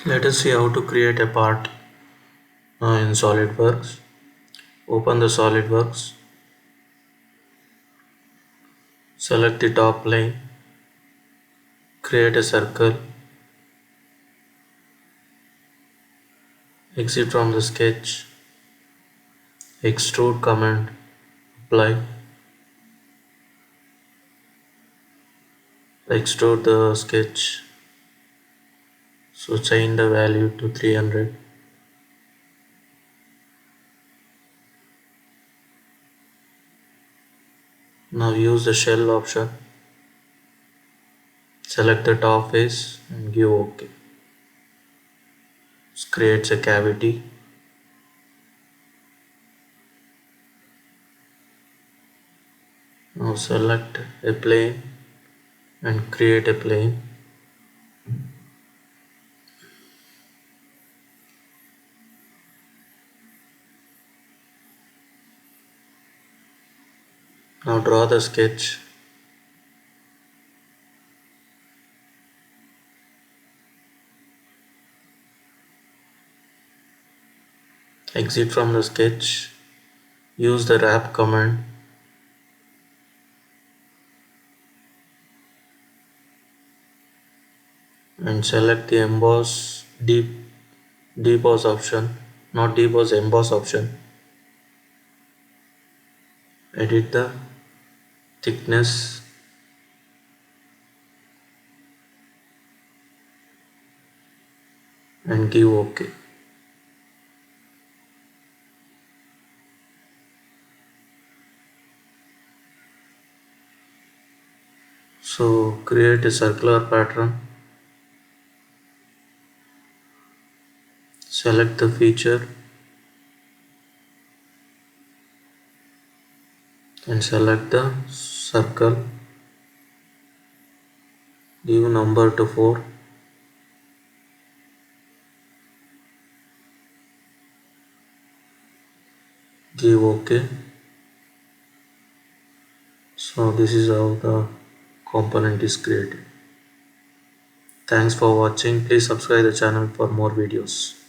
Let us see how to create a part in Solidworks. Open the Solidworks, select the top plane, create a circle, exit from the sketch, extrude command, apply, extrude the sketch, so change the value to 300. Now use the shell option, select the top face and give OK. This creates a cavity. Now select a plane and create a plane. Now draw the sketch. Exit from the sketch. Use the wrap command. And select the emboss deboss option, not deboss, emboss option. Edit the thickness and give OK. So create a circular pattern. Select the feature and select the circle. Give number to 4. Give OK. So this is how the component is created. Thanks for watching. Please subscribe the channel for more videos.